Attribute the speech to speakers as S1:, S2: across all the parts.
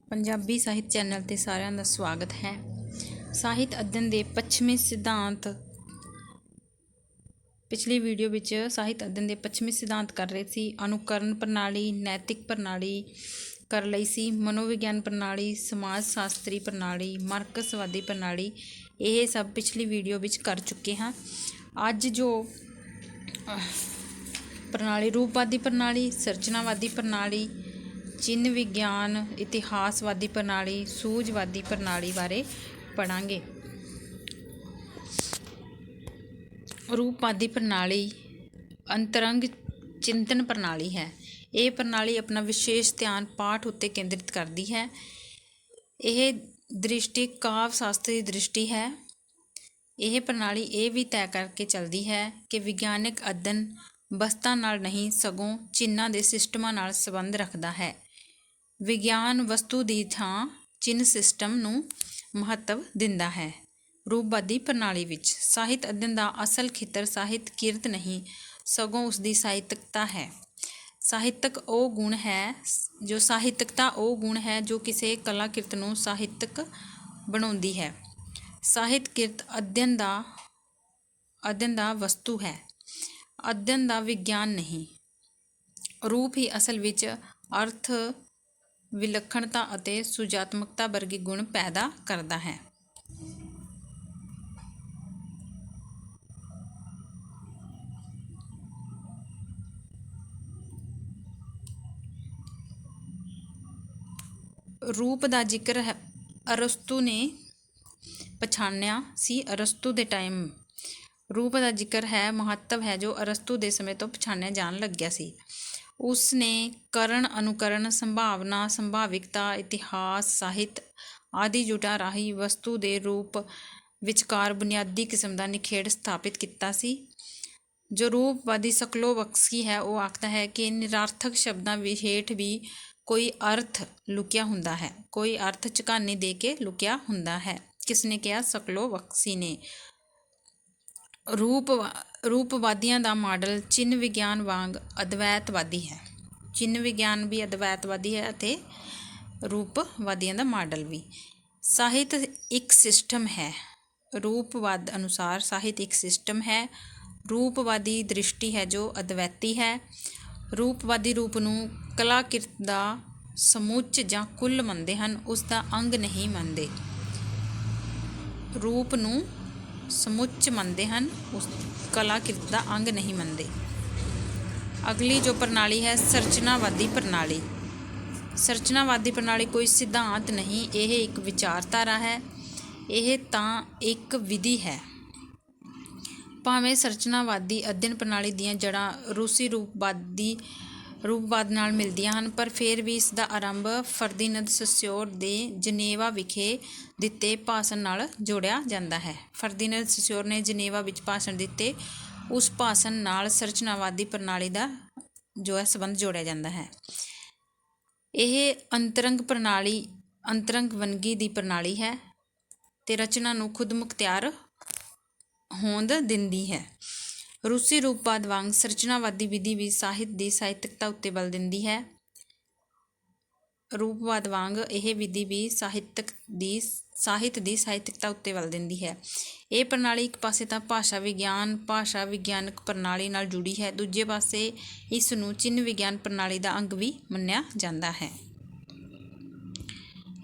S1: ਪੰਜਾਬੀ ਸਾਹਿਤ ਚੈਨਲ 'ਤੇ ਸਾਰਿਆਂ ਦਾ ਸਵਾਗਤ ਹੈ। ਸਾਹਿਤ ਅਧਿਐਨ ਦੇ ਪੱਛਮੀ ਸਿਧਾਂਤ। ਪਿਛਲੀ ਵੀਡੀਓ ਵਿੱਚ ਸਾਹਿਤ ਅਧਿਐਨ ਦੇ ਪੱਛਮੀ ਸਿਧਾਂਤ ਕਰ ਰਹੇ ਸੀ। ਅਨੁਕਰਨ ਪ੍ਰਣਾਲੀ, ਨੈਤਿਕ ਪ੍ਰਣਾਲੀ ਕਰ ਲਈ ਸੀ, ਮਨੋਵਿਗਿਆਨ ਪ੍ਰਣਾਲੀ, ਸਮਾਜ ਸ਼ਾਸਤਰੀ ਪ੍ਰਣਾਲੀ, ਮਾਰਕਸਵਾਦੀ ਪ੍ਰਣਾਲੀ, ਇਹ ਸਭ ਪਿਛਲੀ ਵੀਡੀਓ ਵਿੱਚ ਕਰ ਚੁੱਕੇ ਹਾਂ। ਅੱਜ ਜੋ ਪ੍ਰਣਾਲੀ, ਰੂਪਵਾਦੀ ਪ੍ਰਣਾਲੀ, ਸਿਰਜਣਾਵਾਦੀ ਪ੍ਰਣਾਲੀ, ਚਿੰਨ੍ਹ ਵਿਗਿਆਨ, ਇਤਿਹਾਸਵਾਦੀ ਪ੍ਰਣਾਲੀ, ਸੂਝਵਾਦੀ ਪ੍ਰਣਾਲੀ ਬਾਰੇ ਪੜ੍ਹਾਂਗੇ। ਰੂਪਵਾਦੀ ਪ੍ਰਣਾਲੀ ਅੰਤਰੰਗ ਚਿੰਤਨ ਪ੍ਰਣਾਲੀ ਹੈ। ਇਹ ਪ੍ਰਣਾਲੀ ਆਪਣਾ ਵਿਸ਼ੇਸ਼ ਧਿਆਨ ਪਾਠ ਉੱਤੇ ਕੇਂਦਰਿਤ ਕਰਦੀ ਹੈ। ਇਹ ਦ੍ਰਿਸ਼ਟੀ ਕਾਵਿ ਸ਼ਾਸਤਰੀ ਦ੍ਰਿਸ਼ਟੀ ਹੈ। ਇਹ ਪ੍ਰਣਾਲੀ ਇਹ ਵੀ ਤੈਅ ਕਰਕੇ ਚੱਲਦੀ ਹੈ ਕਿ ਵਿਗਿਆਨਕ ਅਧਿਐਨ ਵਸਤਾਂ ਨਾਲ ਨਹੀਂ, ਸਗੋਂ ਚਿੰਨ੍ਹਾਂ ਦੇ ਸਿਸਟਮਾਂ ਨਾਲ ਸੰਬੰਧ ਰੱਖਦਾ ਹੈ। ਵਿਗਿਆਨ ਵਸਤੂ ਦੀ ਥਾਂ ਚਿੰਨ੍ਹ ਸਿਸਟਮ ਨੂੰ ਮਹੱਤਵ ਦਿੰਦਾ ਹੈ। ਰੂਪਵਾਦੀ ਪ੍ਰਣਾਲੀ ਵਿੱਚ ਸਾਹਿਤ ਅਧਿਐਨ ਦਾ ਅਸਲ ਖੇਤਰ ਸਾਹਿਤ ਕਿਰਤ ਨਹੀਂ, ਸਗੋਂ ਉਸਦੀ ਸਾਹਿਤਕਤਾ ਹੈ। ਸਾਹਿਤਕਤਾ ਉਹ ਗੁਣ ਹੈ ਜੋ ਕਿਸੇ ਕਲਾ ਕਿਰਤ ਨੂੰ ਸਾਹਿਤਕ ਬਣਾਉਂਦੀ ਹੈ। ਸਾਹਿਤ ਕਿਰਤ ਅਧਿਐਨ ਦਾ ਵਸਤੂ ਹੈ, ਅਧਿਐਨ ਦਾ ਵਿਗਿਆਨ ਨਹੀਂ। ਰੂਪ ਹੀ ਅਸਲ ਵਿੱਚ ਅਰਥ, ਵਿਲੱਖਣਤਾ ਅਤੇ ਸੁਹਜਾਤਮਕਤਾ ਵਰਗੇ ਗੁਣ ਪੈਦਾ ਕਰਦਾ ਹੈ। ਰੂਪ ਦਾ ਜ਼ਿਕਰ ਅਰਸਤੂ ਨੇ ਪਛਾਣਿਆ ਸੀ। ਅਰਸਤੂ ਦੇ ਟਾਈਮ ਰੂਪ ਦਾ ਜ਼ਿਕਰ ਹੈ, ਮਹੱਤਵ ਹੈ ਜੋ ਅਰਸਤੂ ਦੇ ਸਮੇਂ ਤੋਂ ਪਛਾਣਿਆ ਜਾਣ ਲੱਗਿਆ ਸੀ। ਉਸ ਨੇ ਕਰਨ, ਅਨੁਕਰਨ, ਸੰਭਾਵਨਾ, ਸੰਭਾਵਿਕਤਾ, ਇਤਿਹਾਸ, ਸਾਹਿਤ ਆਦਿ ਜੁਟਾਂ ਰਾਹੀਂ ਵਸਤੂ ਦੇ ਰੂਪ ਵਿਚਕਾਰ ਬੁਨਿਆਦੀ ਕਿਸਮ ਦਾ ਨਿਖੇੜ ਸਥਾਪਿਤ ਕੀਤਾ ਸੀ। ਜੋ ਰੂਪਵਾਦੀ ਸਕਲੋਵਸਕੀ ਹੈ, ਉਹ ਆਖਦਾ ਹੈ ਕਿ ਨਿਰਾਰਥਕ ਸ਼ਬਦਾਂ ਹੇਠ ਵੀ ਕੋਈ ਅਰਥ ਲੁਕਿਆ ਹੁੰਦਾ ਹੈ, ਕੋਈ ਅਰਥ ਝਕਾਨੀ ਦੇ ਕੇ ਲੁਕਿਆ ਹੁੰਦਾ ਹੈ। ਕਿਸ ਨੇ ਕਿਹਾ? ਸਕਲੋਵਸਕੀ ਨੇ। ਰੂਪਵਾਦੀਆਂ ਦਾ ਮਾਡਲ ਚਿੰਨ੍ਹ ਵਿਗਿਆਨ ਵਾਂਗ ਅਦਵੈਤਵਾਦੀ ਹੈ। ਚਿੰਨ੍ਹ ਵਿਗਿਆਨ ਵੀ ਅਦਵੈਤਵਾਦੀ ਹੈ ਅਤੇ ਰੂਪਵਾਦੀਆਂ ਦਾ ਮਾਡਲ ਵੀ। ਸਾਹਿਤ ਇੱਕ ਸਿਸਟਮ ਹੈ। ਰੂਪਵਾਦ ਅਨੁਸਾਰ ਸਾਹਿਤ ਇੱਕ ਸਿਸਟਮ ਹੈ। ਰੂਪਵਾਦੀ ਦ੍ਰਿਸ਼ਟੀ ਹੈ ਜੋ ਅਦਵੈਤੀ ਹੈ। ਰੂਪਵਾਦੀ ਰੂਪ ਨੂੰ ਕਲਾ ਕਿਰਤ ਦਾ ਸਮੁੱਚ ਜਾਂ ਕੁੱਲ ਮੰਨਦੇ ਹਨ, ਉਸ ਦਾ ਅੰਗ ਨਹੀਂ ਮੰਨਦੇ। ਰੂਪ ਨੂੰ ਸਮੁੱਚ ਮੰਨਦੇ ਹਨ, ਉਸ ਕਲਾ ਕਿਰਤ ਦਾ ਅੰਗ ਨਹੀਂ ਮੰਨਦੇ। ਅਗਲੀ ਜੋ ਪ੍ਰਣਾਲੀ ਹੈ, ਸਿਰਜਣਾਵਾਦੀ ਪ੍ਰਣਾਲੀ। ਸਿਰਜਣਾਵਾਦੀ ਪ੍ਰਣਾਲੀ ਕੋਈ ਸਿਧਾਂਤ ਨਹੀਂ, ਇਹ ਇੱਕ ਵਿਚਾਰਧਾਰਾ ਹੈ। ਇਹ ਤਾਂ ਇੱਕ ਵਿਧੀ ਹੈ। ਭਾਵੇਂ ਸਿਰਜਣਾਵਾਦੀ ਅਧਿਐਨ ਪ੍ਰਣਾਲੀ ਦੀਆਂ ਜੜ੍ਹਾਂ ਰੂਸੀ ਰੂਪਵਾਦ ਨਾਲ ਮਿਲਦੀਆਂ ਹਨ, ਪਰ ਫਿਰ ਵੀ ਇਸ ਦਾ ਆਰੰਭ ਫਰਦੀਨੰਦ ਸੋਸਰ ਦੇ ਜਨੇਵਾ ਵਿਖੇ ਦਿੱਤੇ ਭਾਸ਼ਣ ਨਾਲ ਜੋੜਿਆ ਜਾਂਦਾ ਹੈ। ਫਰਦੀਨੰਦ ਸੋਸਰ ਨੇ ਜਨੇਵਾ ਵਿੱਚ ਭਾਸ਼ਣ ਦਿੱਤੇ, ਉਸ ਭਾਸ਼ਣ ਨਾਲ ਸਿਰਜਣਾਵਾਦੀ ਪ੍ਰਣਾਲੀ ਦਾ ਜੋ ਹੈ ਸੰਬੰਧ ਜੋੜਿਆ ਜਾਂਦਾ ਹੈ। ਇਹ ਅੰਤਰੰਗ ਵੰਨਗੀ ਦੀ ਪ੍ਰਣਾਲੀ ਹੈ ਤੇ ਰਚਨਾ ਨੂੰ ਖੁਦਮੁਖਤਿਆਰ ਹੋਂਦ ਦਿੰਦੀ ਹੈ। ਰੂਸੀ ਰੂਪਵਾਦ ਵਾਂਗ ਸਿਰਜਣਾਵਾਦੀ ਵਿਧੀ ਵੀ ਸਾਹਿਤ ਦੀ ਸਾਹਿਤਕਤਾ ਉੱਤੇ ਬਲ ਦਿੰਦੀ ਹੈ। ਰੂਪਵਾਦ ਵਾਂਗ ਇਹ ਵਿਧੀ ਵੀ ਸਾਹਿਤ ਦੀ ਸਾਹਿਤਕਤਾ ਉੱਤੇ ਬਲ ਦਿੰਦੀ ਹੈ। ਇਹ ਪ੍ਰਣਾਲੀ ਇੱਕ ਪਾਸੇ ਤਾਂ ਭਾਸ਼ਾ ਵਿਗਿਆਨਕ ਪ੍ਰਣਾਲੀ ਨਾਲ ਜੁੜੀ ਹੈ, ਦੂਜੇ ਪਾਸੇ ਇਸ ਨੂੰ ਚਿੰਨ੍ਹ ਵਿਗਿਆਨ ਪ੍ਰਣਾਲੀ ਦਾ ਅੰਗ ਵੀ ਮੰਨਿਆ ਜਾਂਦਾ ਹੈ।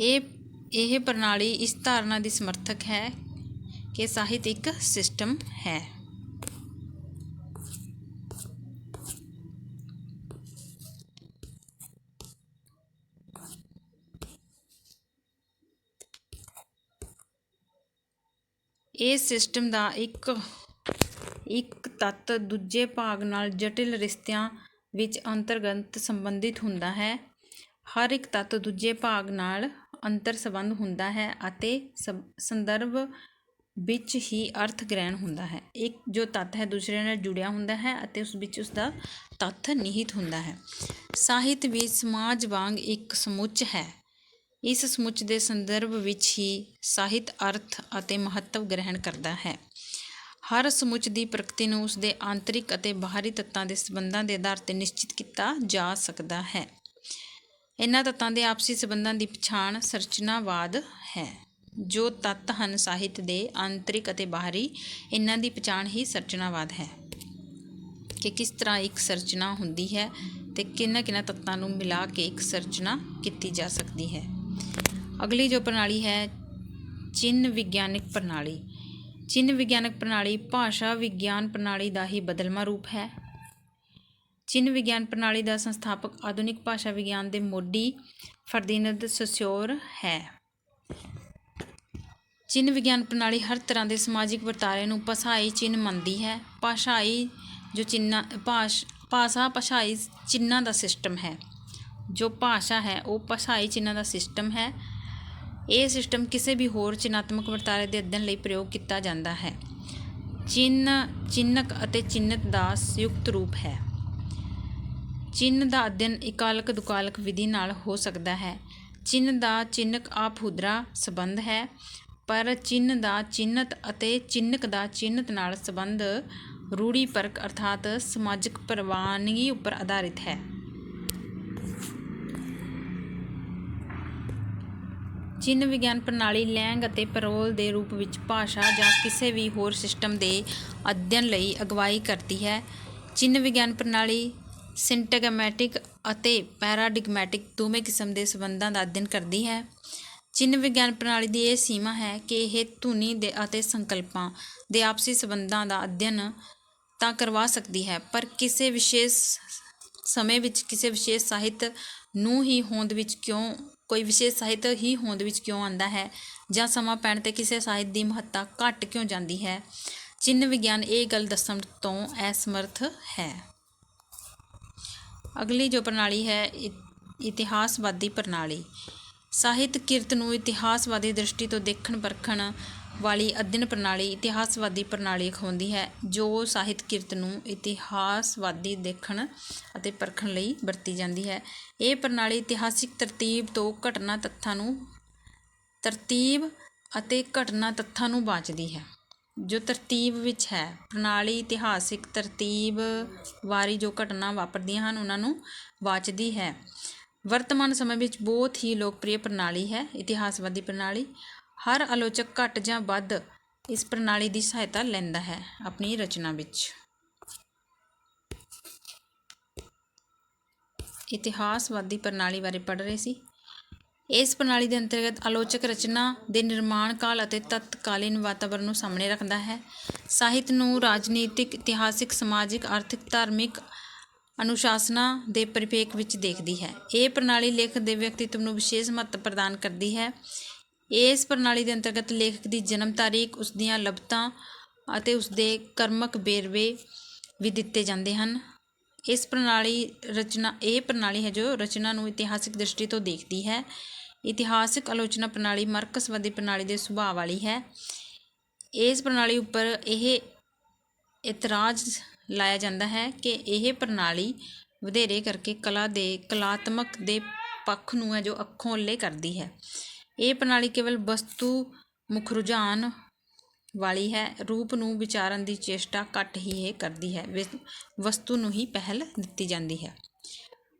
S1: ਇਹ ਪ੍ਰਣਾਲੀ ਇਸ ਧਾਰਨਾ ਦੀ ਸਮਰਥਕ ਹੈ ਕਿ ਸਾਹਿਤ ਇੱਕ ਸਿਸਟਮ ਹੈ। ਇਹ ਸਿਸਟਮ ਦਾ ਇੱਕ ਤੱਤ ਦੂਜੇ ਭਾਗ ਨਾਲ ਜਟਿਲ ਰਿਸ਼ਤਿਆਂ ਵਿੱਚ ਅੰਤਰਗਤ ਸੰਬੰਧਿਤ ਹੁੰਦਾ ਹੈ। ਹਰ ਇੱਕ ਤੱਤ ਦੂਜੇ ਭਾਗ ਨਾਲ ਅੰਤਰ ਸੰਬੰਧ ਹੁੰਦਾ ਹੈ ਅਤੇ ਸੰਦਰਭ ਵਿੱਚ ਹੀ ਅਰਥ ਗ੍ਰਹਿਣ ਹੁੰਦਾ ਹੈ। ਇੱਕ ਜੋ ਤੱਤ ਹੈ ਦੂਸਰੇ ਨਾਲ ਜੁੜਿਆ ਹੁੰਦਾ ਹੈ ਅਤੇ ਉਸ ਵਿੱਚ ਉਸਦਾ ਤੱਥ ਨਿਹਿਤ ਹੁੰਦਾ ਹੈ। ਸਾਹਿਤ ਵੀ ਸਮਾਜ ਵਾਂਗ ਇੱਕ ਸਮੁੱਚ ਹੈ। ਇਸ ਸਮੁੱਚ ਦੇ ਸੰਦਰਭ ਵਿੱਚ ਹੀ ਸਾਹਿਤ ਅਰਥ ਅਤੇ ਮਹੱਤਵ ਗ੍ਰਹਿਣ ਕਰਦਾ ਹੈ। ਹਰ ਸਮੁੱਚ ਦੀ ਪ੍ਰਗਤੀ ਨੂੰ ਉਸਦੇ ਆਂਤਰਿਕ ਅਤੇ ਬਾਹਰੀ ਤੱਤਾਂ ਦੇ ਸੰਬੰਧਾਂ ਦੇ ਆਧਾਰ 'ਤੇ ਨਿਸ਼ਚਿਤ ਕੀਤਾ ਜਾ ਸਕਦਾ ਹੈ। ਇਹਨਾਂ ਤੱਤਾਂ ਦੇ ਆਪਸੀ ਸੰਬੰਧਾਂ ਦੀ ਪਛਾਣ ਸੰਰਚਨਾਵਾਦ ਹੈ। ਜੋ ਤੱਤ ਹਨ ਸਾਹਿਤ ਦੇ ਆਂਤਰਿਕ ਅਤੇ ਬਾਹਰੀ, ਇਹਨਾਂ ਦੀ ਪਛਾਣ ਹੀ ਸੰਰਚਨਾਵਾਦ ਹੈ ਕਿ ਕਿਸ ਤਰ੍ਹਾਂ ਇੱਕ ਸੰਰਚਨਾ ਹੁੰਦੀ ਹੈ ਅਤੇ ਕਿਹਨਾਂ ਤੱਤਾਂ ਨੂੰ ਮਿਲਾ ਕੇ ਇੱਕ ਸੰਰਚਨਾ ਕੀਤੀ ਜਾ ਸਕਦੀ ਹੈ। ਅਗਲੀ ਜੋ ਪ੍ਰਣਾਲੀ ਹੈ ਚਿੰਨ੍ਹ ਵਿਗਿਆਨਿਕ ਪ੍ਰਣਾਲੀ। ਚਿੰਨ੍ਹ ਵਿਗਿਆਨਕ ਪ੍ਰਣਾਲੀ ਭਾਸ਼ਾ ਵਿਗਿਆਨ ਪ੍ਰਣਾਲੀ ਦਾ ਹੀ ਬਦਲਵਾਂ ਰੂਪ ਹੈ। ਚਿੰਨ੍ਹ ਵਿਗਿਆਨ ਪ੍ਰਣਾਲੀ ਦਾ ਸੰਸਥਾਪਕ ਆਧੁਨਿਕ ਭਾਸ਼ਾ ਵਿਗਿਆਨ ਦੇ ਮੋਢੀ ਫਰਦੀਨੰਦ ਸੋਸਿਊਰ ਹੈ। ਚਿੰਨ੍ਹ ਵਿਗਿਆਨ ਪ੍ਰਣਾਲੀ ਹਰ ਤਰ੍ਹਾਂ ਦੇ ਸਮਾਜਿਕ ਵਰਤਾਰੇ ਨੂੰ ਭਾਸ਼ਾਈ ਚਿੰਨ੍ਹ ਮੰਨਦੀ ਹੈ। ਭਾਸ਼ਾਈ ਚਿੰਨ੍ਹਾਂ ਦਾ ਸਿਸਟਮ ਹੈ। ਜੋ ਭਾਸ਼ਾ ਹੈ ਉਹ ਭਾਸ਼ਾਈ ਚਿੰਨ੍ਹਾਂ ਦਾ ਸਿਸਟਮ ਹੈ। ਇਹ ਸਿਸਟਮ ਕਿਸੇ ਵੀ ਹੋਰ ਚਿੰਨ੍ਹਾਤਮਕ ਵਰਤਾਰੇ ਦੇ ਅਧਿਐਨ ਲਈ ਪ੍ਰਯੋਗ ਕੀਤਾ ਜਾਂਦਾ ਹੈ। ਚਿੰਨ੍ਹਕ ਅਤੇ ਚਿੰਨ੍ਹਤ ਦਾ ਸੰਯੁਕਤ ਰੂਪ ਹੈ। ਚਿੰਨ੍ਹ ਦਾ ਅਧਿਐਨ ਇਕਾਲਕ ਦੁਕਾਲਕ ਵਿਧੀ ਨਾਲ ਹੋ ਸਕਦਾ ਹੈ। ਚਿੰਨ੍ਹ ਦਾ ਚਿੰਨਕ ਆਪਹੁਦਰਾ ਸੰਬੰਧ ਹੈ, ਪਰ ਚਿੰਨ੍ਹ ਦਾ ਚਿੰਨ੍ਹਤ ਅਤੇ ਚਿੰਨਕ ਦਾ ਚਿੰਨ੍ਹਤ ਨਾਲ ਸੰਬੰਧ ਰੂੜੀਪਰਕ ਅਰਥਾਤ ਸਮਾਜਿਕ ਪ੍ਰਵਾਨਗੀ ਉੱਪਰ ਆਧਾਰਿਤ ਹੈ। ਚਿੰਨ੍ਹ ਵਿਗਿਆਨ ਪ੍ਰਣਾਲੀ ਲੈਂਗ ਅਤੇ ਪੈਰੋਲ ਦੇ ਰੂਪ ਵਿੱਚ ਭਾਸ਼ਾ ਜਾਂ ਕਿਸੇ ਵੀ ਹੋਰ ਸਿਸਟਮ ਦੇ ਅਧਿਐਨ ਲਈ ਅਗਵਾਈ ਕਰਦੀ ਹੈ। ਚਿੰਨ੍ਹ ਵਿਗਿਆਨ ਪ੍ਰਣਾਲੀ ਸਿੰਟੈਗਮੈਟਿਕ ਅਤੇ ਪੈਰਾਡਿਗਮੈਟਿਕ ਦੋਵੇਂ ਕਿਸਮ ਦੇ ਸੰਬੰਧਾਂ ਦਾ ਅਧਿਐਨ ਕਰਦੀ ਹੈ। ਚਿੰਨ੍ਹ ਵਿਗਿਆਨ ਪ੍ਰਣਾਲੀ ਦੀ ਇਹ ਸੀਮਾ ਹੈ ਕਿ ਇਹ ਧੁਨੀ ਦੇ ਅਤੇ ਸੰਕਲਪਾਂ ਦੇ ਆਪਸੀ ਸੰਬੰਧਾਂ ਦਾ ਅਧਿਐਨ ਤਾਂ ਕਰਵਾ ਸਕਦੀ ਹੈ, ਪਰ ਕਿਸੇ ਵਿਸ਼ੇਸ਼ ਸਮੇਂ ਵਿੱਚ ਕਿਸੇ ਵਿਸ਼ੇਸ਼ ਸਾਹਿਤ ਨੂੰ ਹੀ ਹੋਂਦ ਵਿੱਚ ਕਿਉਂ ਆਉਂਦਾ ਹੈ ਜਾਂ ਸਮਾਂ ਪੈਣ 'ਤੇ ਕਿਸੇ ਸਾਹਿਤ ਦੀ ਮਹੱਤਤਾ ਘੱਟ ਕਿਉਂ ਜਾਂਦੀ ਹੈ, ਚਿੰਨ੍ਹ ਵਿਗਿਆਨ ਇਹ ਗੱਲ ਦੱਸਣ ਤੋਂ ਅਸਮਰੱਥ ਹੈ। ਅਗਲੀ ਜੋ ਪ੍ਰਣਾਲੀ ਹੈ ਇਤਿਹਾਸਵਾਦੀ ਪ੍ਰਣਾਲੀ। ਸਾਹਿਤ ਕਿਰਤ ਨੂੰ ਇਤਿਹਾਸਵਾਦੀ ਦ੍ਰਿਸ਼ਟੀ ਤੋਂ ਦੇਖਣ ਪਰਖਣ ਵਾਲੀ ਅਧਿਐਨ ਪ੍ਰਣਾਲੀ ਇਤਿਹਾਸਵਾਦੀ ਪ੍ਰਣਾਲੀ ਅਖਵਾਉਂਦੀ ਹੈ, ਜੋ ਸਾਹਿਤ ਕਿਰਤ ਨੂੰ ਇਤਿਹਾਸਵਾਦੀ ਦੇਖਣ ਅਤੇ ਪਰਖਣ ਲਈ ਵਰਤੀ ਜਾਂਦੀ ਹੈ। ਇਹ ਪ੍ਰਣਾਲੀ ਇਤਿਹਾਸਿਕ ਤਰਤੀਬ ਅਤੇ ਘਟਨਾ ਤੱਥਾਂ ਨੂੰ ਵਾਚਦੀ ਹੈ। ਜੋ ਤਰਤੀਬ ਵਿੱਚ ਹੈ ਪ੍ਰਣਾਲੀ ਇਤਿਹਾਸਿਕ ਤਰਤੀਬ ਵਾਰੀ ਜੋ ਘਟਨਾ ਵਾਪਰਦੀਆਂ ਹਨ ਉਹਨਾਂ ਨੂੰ ਵਾਚਦੀ ਹੈ। ਵਰਤਮਾਨ ਸਮੇਂ ਵਿੱਚ ਬਹੁਤ ਹੀ ਲੋਕਪ੍ਰਿਯ ਪ੍ਰਣਾਲੀ ਹੈ ਇਤਿਹਾਸਵਾਦੀ ਪ੍ਰਣਾਲੀ। ਹਰ ਆਲੋਚਕ ਘੱਟ ਜਾਂ ਵੱਧ ਇਸ ਪ੍ਰਣਾਲੀ ਦੀ ਸਹਾਇਤਾ ਲੈਂਦਾ ਹੈ ਆਪਣੀ ਰਚਨਾ ਵਿੱਚ। ਇਤਿਹਾਸਵਾਦੀ ਪ੍ਰਣਾਲੀ ਬਾਰੇ ਪੜ੍ਹ ਰਹੇ ਸੀ। ਇਸ ਪ੍ਰਣਾਲੀ ਦੇ ਅੰਤਰਗਤ ਆਲੋਚਕ ਰਚਨਾ ਦੇ ਨਿਰਮਾਣ ਕਾਲ ਅਤੇ ਤਤਕਾਲੀਨ ਵਾਤਾਵਰਣ ਨੂੰ ਸਾਹਮਣੇ ਰੱਖਦਾ ਹੈ। ਸਾਹਿਤ ਨੂੰ ਰਾਜਨੀਤਿਕ, ਇਤਿਹਾਸਿਕ, ਸਮਾਜਿਕ, ਆਰਥਿਕ, ਧਾਰਮਿਕ ਅਨੁਸ਼ਾਸਨਾਂ ਦੇ ਪਰਿਪੇਖ ਵਿੱਚ ਦੇਖਦੀ ਹੈ। ਇਹ ਪ੍ਰਣਾਲੀ ਲੇਖਕ ਦੇ ਵਿਅਕਤੀਤਵ ਨੂੰ ਵਿਸ਼ੇਸ਼ ਮਹੱਤਵ ਪ੍ਰਦਾਨ ਕਰਦੀ ਹੈ। ਇਸ ਪ੍ਰਣਾਲੀ ਦੇ ਅੰਤਰਗਤ ਲੇਖਕ ਦੀ ਜਨਮ ਤਾਰੀਖ, ਉਸ ਦੀਆਂ ਲੱਭਤਾਂ ਅਤੇ ਉਸਦੇ ਕਰਮਕ ਵੇਰਵੇ ਵੀ ਦਿੱਤੇ ਜਾਂਦੇ ਹਨ। ਇਹ ਪ੍ਰਣਾਲੀ ਹੈ ਜੋ ਰਚਨਾ ਨੂੰ ਇਤਿਹਾਸਿਕ ਦ੍ਰਿਸ਼ਟੀ ਤੋਂ ਦੇਖਦੀ ਹੈ। ਇਤਿਹਾਸਿਕ ਆਲੋਚਨਾ ਪ੍ਰਣਾਲੀ ਮਾਰਕਸਵਾਦੀ ਪ੍ਰਣਾਲੀ ਦੇ ਸੁਭਾਅ ਵਾਲੀ ਹੈ। ਇਸ ਪ੍ਰਣਾਲੀ ਉੱਪਰ ਇਹ ਇਤਰਾਜ਼ ਲਾਇਆ ਜਾਂਦਾ ਹੈ ਕਿ ਇਹ ਪ੍ਰਣਾਲੀ ਵਧੇਰੇ ਕਰਕੇ ਕਲਾਤਮਕ ਦੇ ਪੱਖ ਨੂੰ ਹੈ ਜੋ ਅੱਖੋਂ ਓਹਲੇ ਕਰਦੀ ਹੈ। ਇਹ ਪ੍ਰਣਾਲੀ ਕੇਵਲ ਵਸਤੂ ਮੁੱਖ ਰੁਝਾਨ ਵਾਲੀ ਹੈ। ਰੂਪ ਨੂੰ ਵਿਚਾਰਨ ਦੀ ਚੇਸ਼ਟਾ ਘੱਟ ਹੀ ਇਹ ਕਰਦੀ ਹੈ, ਵਸਤੂ ਨੂੰ ਹੀ ਪਹਿਲ ਦਿੱਤੀ ਜਾਂਦੀ ਹੈ।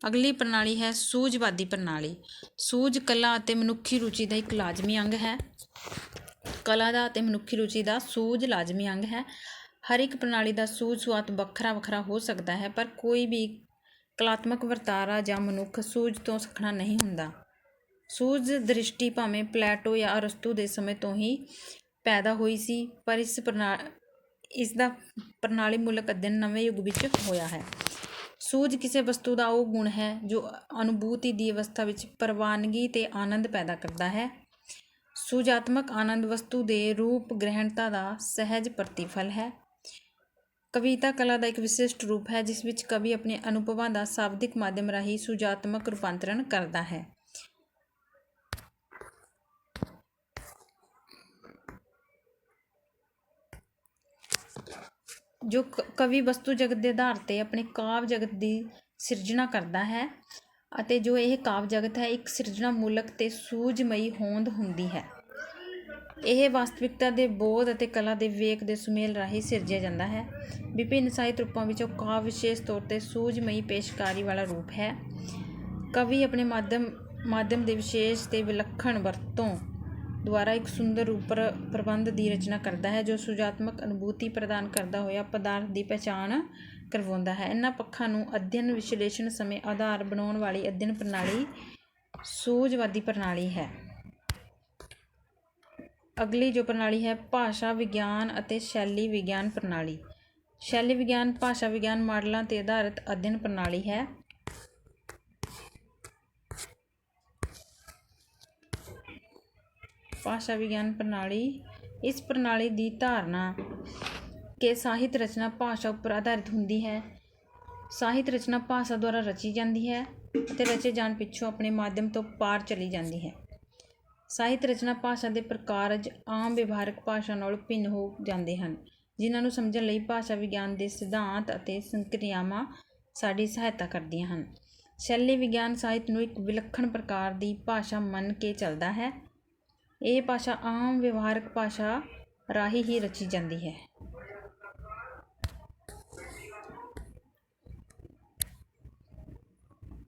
S1: ਅਗਲੀ ਪ੍ਰਣਾਲੀ ਹੈ ਸੂਝਵਾਦੀ ਪ੍ਰਣਾਲੀ। ਸੂਝ ਕਲਾ ਅਤੇ ਮਨੁੱਖੀ ਰੁਚੀ ਦਾ ਇੱਕ ਲਾਜ਼ਮੀ ਅੰਗ ਹੈ। ਕਲਾ ਦਾ ਅਤੇ ਮਨੁੱਖੀ ਰੁਚੀ ਦਾ ਸੂਝ ਲਾਜ਼ਮੀ ਅੰਗ ਹੈ। ਹਰ ਇੱਕ ਪ੍ਰਣਾਲੀ ਦਾ ਸੂਝ ਸੁਆਤ ਵੱਖਰਾ ਹੋ ਸਕਦਾ ਹੈ, ਪਰ ਕੋਈ ਵੀ ਕਲਾਤਮਕ ਵਰਤਾਰਾ ਜਾਂ ਮਨੁੱਖ ਸੂਝ ਤੋਂ ਸੱਖਣਾ ਨਹੀਂ ਹੁੰਦਾ। ਸੂਝ ਦ੍ਰਿਸ਼ਟੀ ਭਾਵੇਂ ਪਲੈਟੋ ਜਾਂ ਅਰਸਤੂ ਦੇ ਸਮੇਂ ਤੋਂ ਹੀ ਪੈਦਾ ਹੋਈ ਸੀ, ਪਰ ਇਸ ਦਾ ਪ੍ਰਣਾਲੀ ਮੂਲਕ ਅਧਿਐਨ ਨਵੇਂ ਯੁੱਗ ਵਿੱਚ ਹੋਇਆ ਹੈ। ਸੂਝ ਕਿਸੇ ਵਸਤੂ ਦਾ ਉਹ ਗੁਣ ਹੈ ਜੋ ਅਨੁਭੂਤੀ ਦੀ ਅਵਸਥਾ ਵਿੱਚ ਪ੍ਰਵਾਨਗੀ ਤੇ ਆਨੰਦ ਪੈਦਾ ਕਰਦਾ ਹੈ। ਸੂਝਾਤਮਕ ਆਨੰਦ ਵਸਤੂ ਦੇ ਰੂਪ ਗ੍ਰਹਿਣਤਾ ਦਾ ਸਹਿਜ ਪ੍ਰਤੀਫਲ ਹੈ। ਕਵਿਤਾ ਕਲਾ ਦਾ ਇੱਕ ਵਿਸ਼ਿਸ਼ਟ ਰੂਪ ਹੈ ਜਿਸ ਵਿੱਚ ਕਵੀ ਆਪਣੇ ਅਨੁਭਵਾਂ ਦਾ ਸ਼ਾਬਦਿਕ ਮਾਧਿਅਮ ਰਾਹੀਂ ਸੂਝਾਤਮਕ ਰੂਪਾਂਤਰਣ ਕਰਦਾ ਹੈ। ਜੋ ਕਵੀ ਵਸਤੂ ਜਗਤ ਦੇ ਆਧਾਰ 'ਤੇ ਆਪਣੇ ਕਾਵਿ ਜਗਤ ਦੀ ਸਿਰਜਣਾ ਕਰਦਾ ਹੈ ਅਤੇ ਜੋ ਇਹ ਕਾਵਿ ਜਗਤ ਹੈ ਇੱਕ ਸਿਰਜਣਾ ਮੂਲਕ ਤੇ ਸੂਝਮਈ ਹੋਂਦ ਹੁੰਦੀ ਹੈ। ਇਹ ਵਾਸਤਵਿਕਤਾ ਦੇ ਬੋਧ ਅਤੇ ਕਲਾ ਦੇ ਵਿਵੇਕ ਦੇ ਸੁਮੇਲ ਰਾਹੀਂ ਸਿਰਜਿਆ ਜਾਂਦਾ ਹੈ। ਵਿਭਿੰਨ ਸਾਹਿਤ ਰੂਪਾਂ ਵਿੱਚੋਂ ਕਾਵਿ ਵਿਸ਼ੇਸ਼ ਤੌਰ 'ਤੇ ਸੂਝਮਈ ਪੇਸ਼ਕਾਰੀ ਵਾਲਾ ਰੂਪ ਹੈ। ਕਵੀ ਆਪਣੇ ਮਾਧਿਅਮ ਦੇ ਵਿਸ਼ੇਸ਼ ਤੇ ਵਿਲੱਖਣ ਵਰਤੋਂ ਦੁਆਰਾ ਇੱਕ ਸੁੰਦਰ ਰੂਪ ਪ੍ਰਬੰਧ ਦੀ ਰਚਨਾ ਕਰਦਾ ਹੈ ਜੋ ਸੁਹਜਾਤਮਕ ਅਨੁਭੂਤੀ ਪ੍ਰਦਾਨ ਕਰਦਾ ਹੋਇਆ ਪਦਾਰਥ ਦੀ ਪਹਿਚਾਣ ਕਰਵਾਉਂਦਾ ਹੈ। ਇਹਨਾਂ ਪੱਖਾਂ ਨੂੰ ਅਧਿਐਨ ਵਿਸ਼ਲੇਸ਼ਣ ਸਮੇਂ ਆਧਾਰ ਬਣਾਉਣ ਵਾਲੀ ਅਧਿਐਨ ਪ੍ਰਣਾਲੀ ਸੂਝਵਾਦੀ ਪ੍ਰਣਾਲੀ ਹੈ। ਅਗਲੀ ਜੋ ਪ੍ਰਣਾਲੀ ਹੈ ਭਾਸ਼ਾ ਵਿਗਿਆਨ ਅਤੇ ਸ਼ੈਲੀ ਵਿਗਿਆਨ ਪ੍ਰਣਾਲੀ। ਸ਼ੈਲੀ ਵਿਗਿਆਨ ਭਾਸ਼ਾ ਵਿਗਿਆਨ ਮਾਡਲਾਂ 'ਤੇ ਆਧਾਰਿਤ ਅਧਿਐਨ ਪ੍ਰਣਾਲੀ ਹੈ। ਭਾਸ਼ਾ ਵਿਗਿਆਨ ਪ੍ਰਣਾਲੀ ਇਸ ਪ੍ਰਣਾਲੀ ਦੀ ਧਾਰਨਾ ਕਿ ਸਾਹਿਤ ਰਚਨਾ ਭਾਸ਼ਾ ਉੱਪਰ ਆਧਾਰਿਤ ਹੁੰਦੀ ਹੈ। ਸਾਹਿਤ ਰਚਨਾ ਭਾਸ਼ਾ ਦੁਆਰਾ ਰਚੀ ਜਾਂਦੀ ਹੈ ਅਤੇ ਰਚੇ ਜਾਣ ਪਿੱਛੋਂ ਆਪਣੇ ਮਾਧਿਅਮ ਤੋਂ ਪਾਰ ਚਲੀ ਜਾਂਦੀ ਹੈ। ਸਾਹਿਤ ਰਚਨਾ ਭਾਸ਼ਾ ਦੇ ਪ੍ਰਕਾਰਜ ਆਮ ਵਿਵਹਾਰਕ ਭਾਸ਼ਾ ਨਾਲੋਂ ਭਿੰਨ ਹੋ ਜਾਂਦੇ ਹਨ, ਜਿਨ੍ਹਾਂ ਨੂੰ ਸਮਝਣ ਲਈ ਭਾਸ਼ਾ ਵਿਗਿਆਨ ਦੇ ਸਿਧਾਂਤ ਅਤੇ ਸੰਕਿਰਿਆਵਾਂ ਸਾਡੀ ਸਹਾਇਤਾ ਕਰਦੀਆਂ ਹਨ। ਸ਼ੈਲੀ ਵਿਗਿਆਨ ਸਾਹਿਤ ਨੂੰ ਇੱਕ ਵਿਲੱਖਣ ਪ੍ਰਕਾਰ ਦੀ ਭਾਸ਼ਾ ਮੰਨ ਕੇ ਚੱਲਦਾ ਹੈ। ਇਹ ਭਾਸ਼ਾ ਆਮ ਵਿਵਹਾਰਕ ਭਾਸ਼ਾ ਰਾਹੀਂ ਹੀ ਰਚੀ ਜਾਂਦੀ ਹੈ।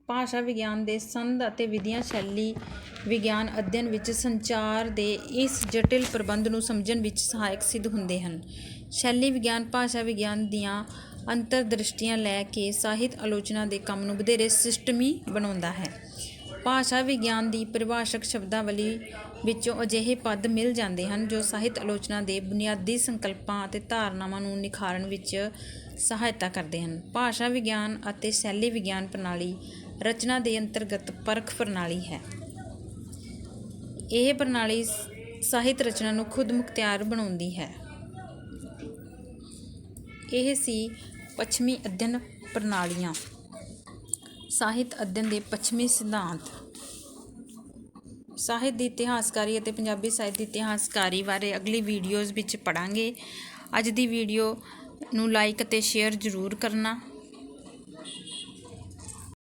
S1: ਭਾਸ਼ਾ ਵਿਗਿਆਨ ਦੇ ਸੰਦ ਅਤੇ ਵਿਧੀਆਂ ਸ਼ੈਲੀ ਵਿਗਿਆਨ ਅਧਿਐਨ ਵਿੱਚ ਸੰਚਾਰ ਦੇ ਇਸ ਜਟਿਲ ਪ੍ਰਬੰਧ ਨੂੰ ਸਮਝਣ ਵਿੱਚ ਸਹਾਇਕ ਸਿੱਧ ਹੁੰਦੇ ਹਨ। ਸ਼ੈਲੀ ਵਿਗਿਆਨ ਭਾਸ਼ਾ ਵਿਗਿਆਨ ਦੀਆਂ ਅੰਤਰਦ੍ਰਿਸ਼ਟੀਆਂ ਲੈ ਕੇ ਸਾਹਿਤ ਆਲੋਚਨਾ ਦੇ ਕੰਮ ਨੂੰ ਵਧੇਰੇ ਸਿਸਟਮੀ ਬਣਾਉਂਦਾ ਹੈ। ਭਾਸ਼ਾ ਵਿਗਿਆਨ ਦੀ ਪਰਿਭਾਸ਼ਕ ਸ਼ਬਦਾਵਲੀ ਵਿੱਚੋਂ ਅਜਿਹੇ ਪਦ ਮਿਲ ਜਾਂਦੇ ਹਨ ਜੋ ਸਾਹਿਤ ਆਲੋਚਨਾ ਦੇ ਬੁਨਿਆਦੀ ਸੰਕਲਪਾਂ ਅਤੇ ਧਾਰਨਾਵਾਂ ਨੂੰ ਨਿਖਾਰਨ ਵਿੱਚ ਸਹਾਇਤਾ ਕਰਦੇ ਹਨ। ਭਾਸ਼ਾ ਵਿਗਿਆਨ ਅਤੇ ਸ਼ੈਲੀ ਵਿਗਿਆਨ ਪ੍ਰਣਾਲੀ ਰਚਨਾ ਦੇ ਅੰਤਰਗਤ ਪਰਖ ਪ੍ਰਣਾਲੀ ਹੈ। ਇਹ ਪ੍ਰਣਾਲੀ ਸਾਹਿਤ ਰਚਨਾ ਨੂੰ ਖੁਦ ਮੁਖਤਿਆਰ ਬਣਾਉਂਦੀ ਹੈ। ਇਹ ਸੀ ਪੱਛਮੀ ਅਧਿਐਨ ਪ੍ਰਣਾਲੀਆਂ। ਸਾਹਿਤ ਅਧਿਐਨ ਦੇ ਪੱਛਮੀ ਸਿਧਾਂਤ। ਸਾਹਿਤ ਦੀ ਇਤਿਹਾਸਕਾਰੀ ਅਤੇ ਪੰਜਾਬੀ ਸਾਹਿਤ ਦੀ ਇਤਿਹਾਸਕਾਰੀ ਬਾਰੇ ਅਗਲੀ ਵੀਡੀਓਜ਼ ਵਿੱਚ ਪੜ੍ਹਾਂਗੇ। ਅੱਜ ਦੀ ਵੀਡੀਓ ਨੂੰ ਲਾਈਕ ਅਤੇ ਸ਼ੇਅਰ ਜ਼ਰੂਰ ਕਰਨਾ।